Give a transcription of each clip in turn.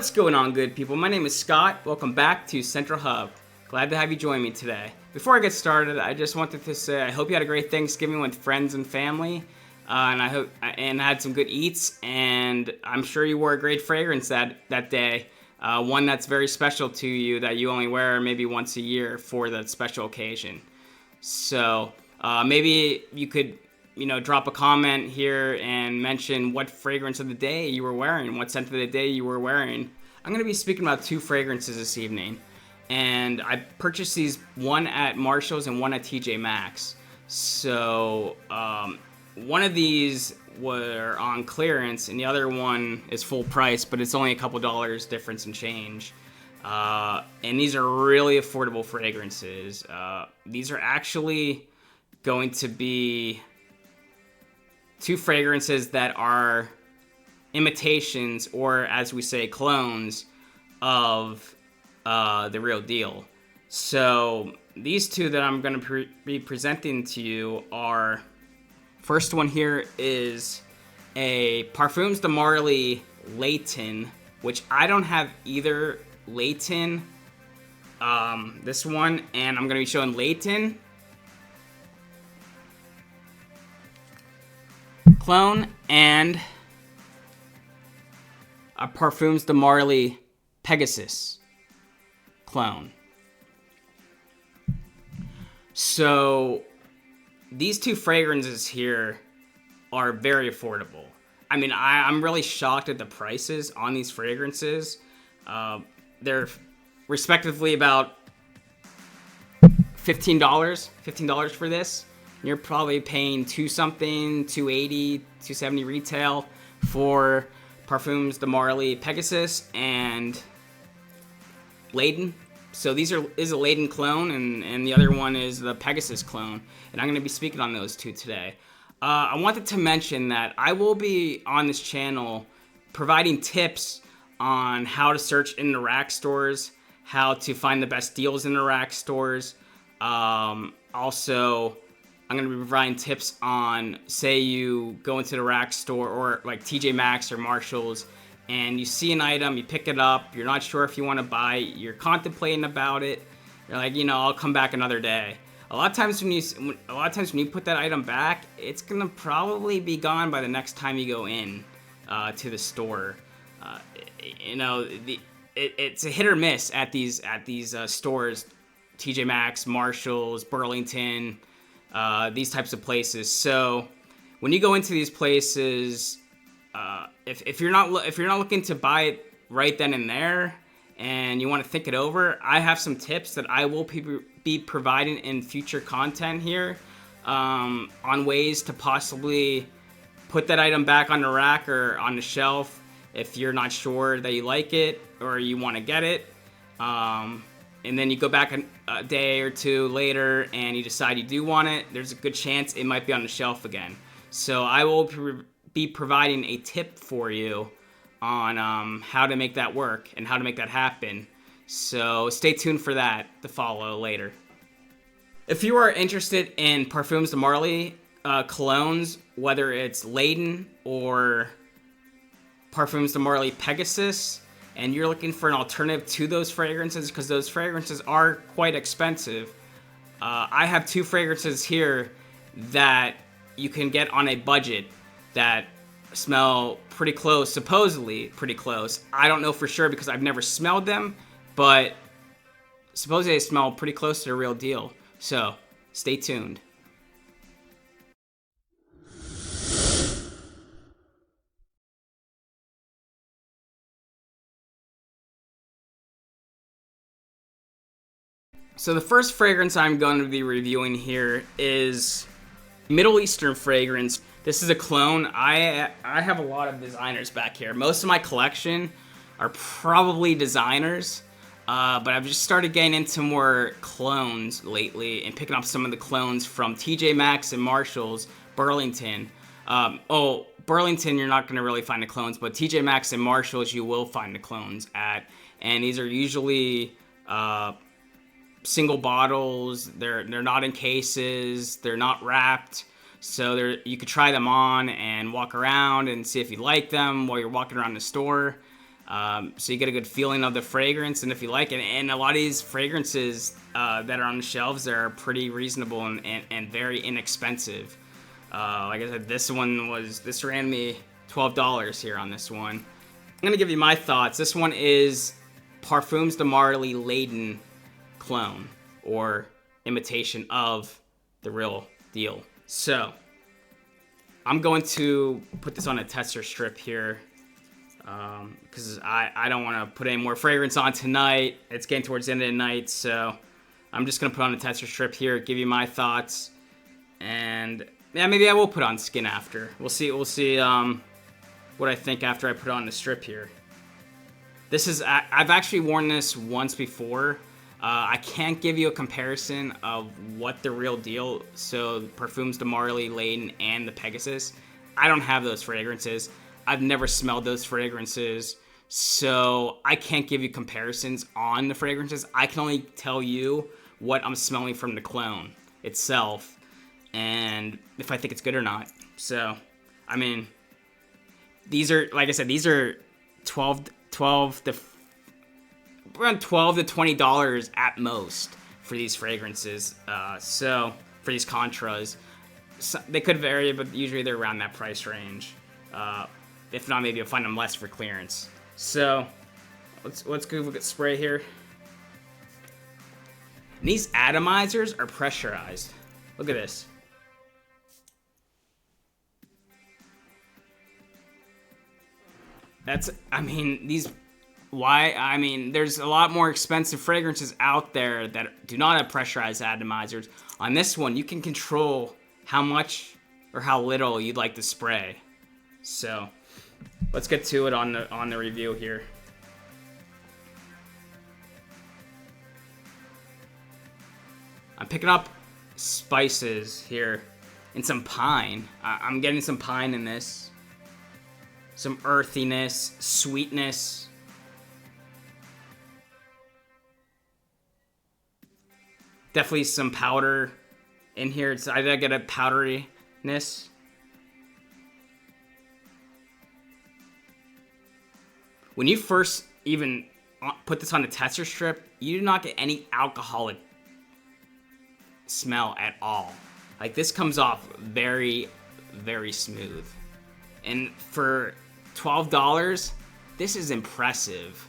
What's going on, good people? My name is Scott. Welcome back to Central Hub. Glad to have you join me today. Before I get started, I just wanted to say I hope you had a great Thanksgiving with friends and family, and I hope had some good eats. And I'm sure you wore a great fragrance that day, one that's very special to you that you only wear maybe once a year for that special occasion. So maybe you could drop a comment here and mention what fragrance of the day you were wearing, what scent of the day you were wearing. I'm going to be speaking about two fragrances this evening, and I purchased these, one at Marshalls and one at TJ Maxx. So one of these were on clearance and the other one is full price, but it's only a couple dollars difference in change. And these are really affordable fragrances. These are actually going to be two fragrances that are imitations, or as we say, clones of the real deal. So these two that I'm going to be presenting to you are, first one here is a Parfums De Marly Layton, which I don't have either Layton, this one, and I'm going to be showing Layton clone and a Parfums De Marly Pegasus clone. So these two fragrances here are very affordable. I mean, I'm really shocked at the prices on these fragrances. They're respectively about $15 for this. You're probably paying $2-something, $2.80, $2.70 retail for Parfums De Marly Pegasus and Layton. So is a Layton clone, and the other one is the Pegasus clone, and I'm going to be speaking on those two today. I wanted to mention that I will be on this channel providing tips on how to search in the rack stores, how to find the best deals in the rack stores. Also, I'm going to be providing tips on, say you go into the rack store or like TJ Maxx or Marshalls and you see an item, you pick it up, you're not sure if you want to buy it, you're contemplating about it, you're like, I'll come back another day. A lot of times when you put that item back, it's going to probably be gone by the next time you go in to the store. It's a hit or miss at these stores, TJ Maxx, Marshalls, Burlington, these types of places. So when you go into these places, if you're not looking to buy it right then and there, and you want to think it over, I have some tips that I will be providing in future content here on ways to possibly put that item back on the rack or on the shelf if you're not sure that you like it or you want to get it. And then you go back a day or two later and you decide you do want it, there's a good chance it might be on the shelf again. So I will be providing a tip for you on how to make that work and how to make that happen. So stay tuned for that to follow later. If you are interested in Parfums De Marly colognes, whether it's Layton or Parfums De Marly Pegasus, and you're looking for an alternative to those fragrances, because those fragrances are quite expensive, I have two fragrances here that you can get on a budget that smell pretty close, supposedly pretty close. I don't know for sure because I've never smelled them, but supposedly they smell pretty close to the real deal. So stay tuned. So the first fragrance I'm going to be reviewing here is Middle Eastern fragrance. This is a clone. I have a lot of designers back here. Most of my collection are probably designers, but I've just started getting into more clones lately and picking up some of the clones from TJ Maxx and Marshalls, Burlington. Burlington, you're not going to really find the clones, but TJ Maxx and Marshalls, you will find the clones at. And these are usually single bottles. They're not in cases. They're not wrapped. So you could try them on and walk around and see if you like them while you're walking around the store. So you get a good feeling of the fragrance, and if you like it. And a lot of these fragrances that are on the shelves, they're pretty reasonable and very inexpensive. Like I said, this ran me $12 here on this one. I'm gonna give you my thoughts. This one is Parfums De Marly Layton clone, or imitation of the real deal. So I'm going to put this on a tester strip here, because I don't want to put any more fragrance on tonight. It's getting towards the end of the night, so I'm just gonna put on a tester strip here, give you my thoughts, and yeah, maybe I will put on skin after. We'll see what I think after I put on the strip here. I've actually worn this once before. I can't give you a comparison of what the real deal, so Parfums De Marly, Layton, and the Pegasus. I don't have those fragrances. I've never smelled those fragrances, so I can't give you comparisons on the fragrances. I can only tell you what I'm smelling from the clone itself, and if I think it's good or not. So, I mean, these are, like I said, these are around $12 to $20 at most for these fragrances. So for these Contras, they could vary, but usually they're around that price range. If not, maybe you'll find them less for clearance. So let's go look at spray here. And these atomizers are pressurized. Look at this. There's a lot more expensive fragrances out there that do not have pressurized atomizers. On this one, you can control how much or how little you'd like to spray. So, let's get to it on the review here. I'm picking up spices here and some pine. I'm getting some pine in this. Some earthiness, sweetness. Definitely some powder in here. I get a powderiness. When you first even put this on a tester strip, you do not get any alcoholic smell at all. Like, this comes off very, very smooth. And for $12, this is impressive.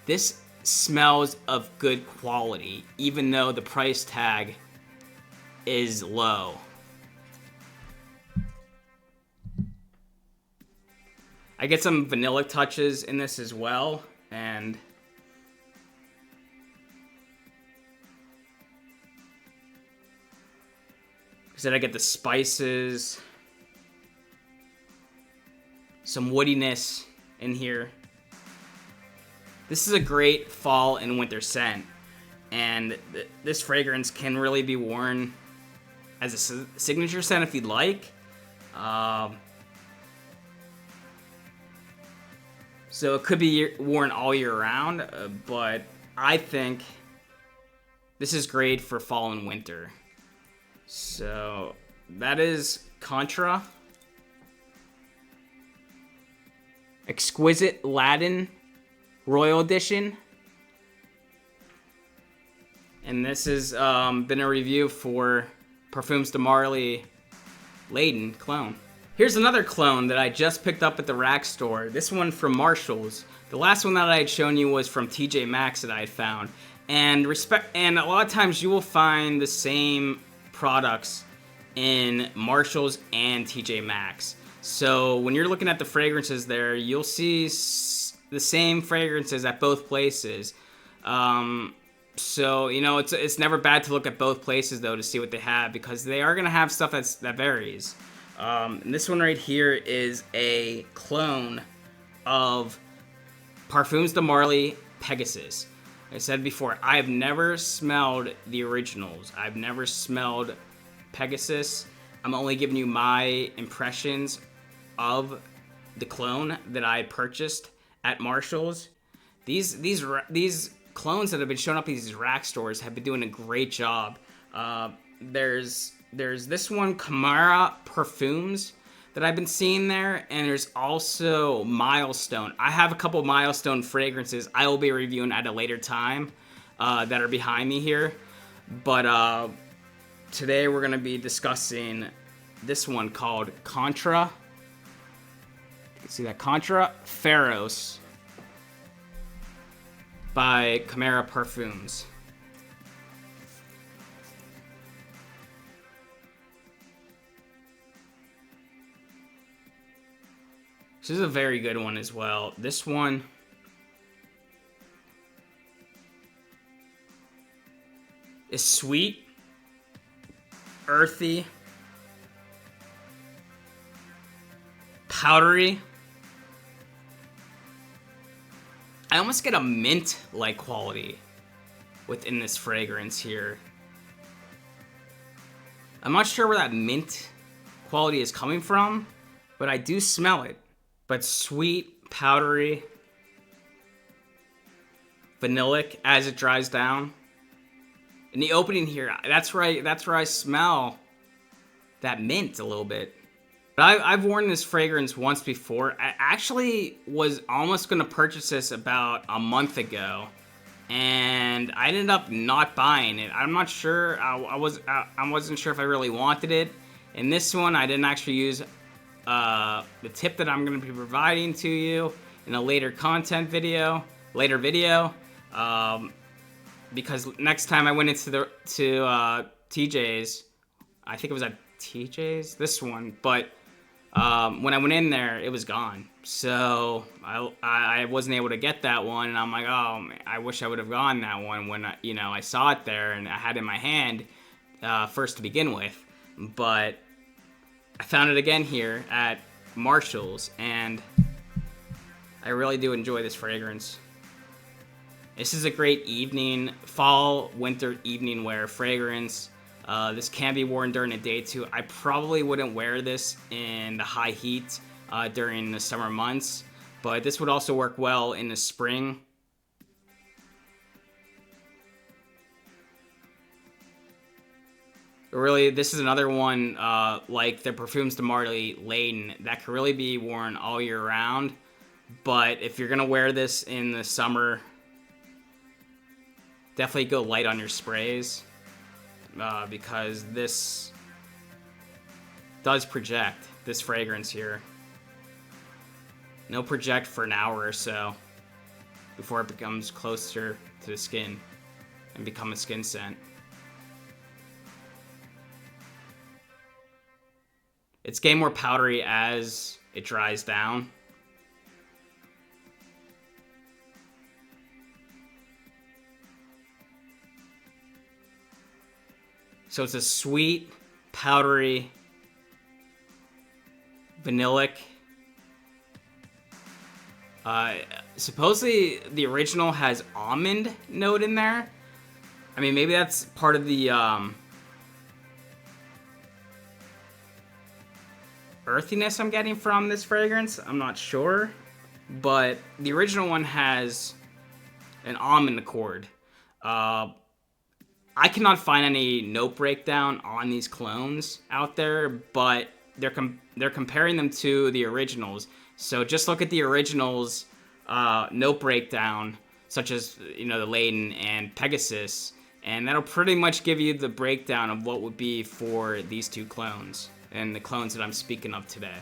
This smells of good quality, even though the price tag is low. I get some vanilla touches in this as well, and I get the spices, some woodiness in here. This is a great fall and winter scent, and this fragrance can really be worn as a signature scent if you'd like. So it could be worn all year round, but I think this is great for fall and winter. So that is Contra. Exquisite Latin Royal Edition. And this has been a review for Parfums De Marly Layton clone. Here's another clone that I just picked up at the rack store. This one from Marshalls. The last one that I had shown you was from TJ Maxx that I had found. And a lot of times you will find the same products in Marshalls and TJ Maxx. So when you're looking at the fragrances there, you'll see the same fragrances at both places. So, you know, it's never bad to look at both places, though, to see what they have, because they are going to have stuff that varies. And this one right here is a clone of Parfums De Marly Pegasus. Like I said before, I have never smelled the originals. I've never smelled Pegasus. I'm only giving you my impressions of the clone that I purchased at Marshalls. These clones that have been showing up in these rack stores have been doing a great job. There's this one, Camara Perfumes that I've been seeing there, and there's also Milestone. I have a couple of Milestone fragrances I will be reviewing at a later time that are behind me here. But today we're going to be discussing this one called Contra. You can see that, Contra Pharos by Chimera Parfums. This is a very good one as well. This one is sweet, earthy, powdery. I almost get a mint-like quality within this fragrance here. I'm not sure where that mint quality is coming from, but I do smell it. But sweet, powdery, vanillic as it dries down. In the opening here, that's where I smell that mint a little bit. But I've worn this fragrance once before. I actually was almost going to purchase this about a month ago, and I ended up not buying it. I'm not sure. I wasn't sure if I really wanted it. In this one, I didn't actually use the tip that I'm going to be providing to you in a later video, because next time I went into TJ's, I think it was at TJ's, this one, but when I went in there, it was gone. So I wasn't able to get that one, and I'm like, oh man, I wish I would have gone that one when I saw it there and I had it in my hand first to begin with. But I found it again here at Marshalls, and I really do enjoy this fragrance. This is a great fall, winter evening wear fragrance. This can be worn during the day too. I probably wouldn't wear this in the high heat during the summer months, but this would also work well in the spring. Really, this is another one like the Parfums De Marly Layton that can really be worn all year round. But if you're gonna wear this in the summer, definitely go light on your sprays because this does project, this fragrance here. It'll project for an hour or so before it becomes closer to the skin and become a skin scent. It's getting more powdery as it dries down. So it's a sweet, powdery, vanillic. Supposedly the original has almond note in there. I mean, maybe that's part of the earthiness I'm getting from this fragrance. I'm not sure, but the original one has an almond accord. I cannot find any note breakdown on these clones out there, but they're comparing them to the originals. So just look at the originals note breakdown, such as the Layton and Pegasus, and that'll pretty much give you the breakdown of what would be for these two clones and the clones that I'm speaking of today.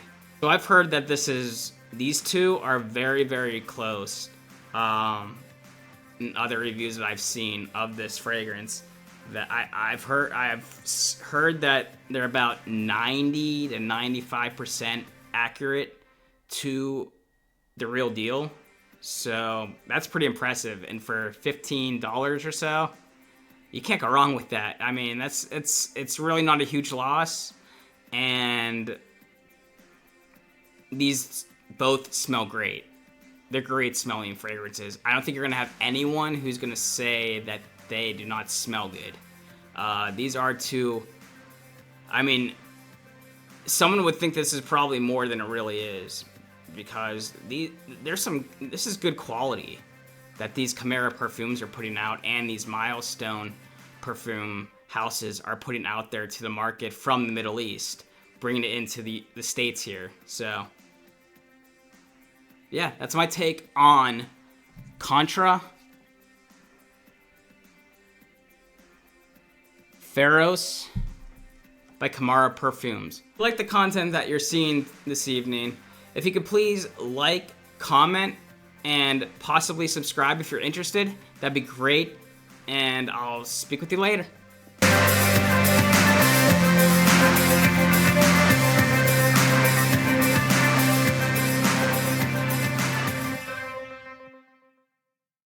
So I've heard that these two are very, very close. In other reviews that I've seen of this fragrance, that I've heard that they're about 90 to 95% accurate to the real deal. So that's pretty impressive. And for $15 or so, you can't go wrong with that. I mean, it's really not a huge loss. And these both smell great. They're great smelling fragrances. I don't think you're going to have anyone who's going to say that they do not smell good. These are two... I mean, someone would think this is probably more than it really is, because this is good quality that these Chimera Parfums are putting out, and these Milestone perfume houses are putting out there to the market from the Middle East. bringing it into the States here. So yeah, that's my take on Contra, Pharos by Kamara Perfumes. If you like the content that you're seeing this evening, if you could please like, comment, and possibly subscribe if you're interested, that'd be great. And I'll speak with you later.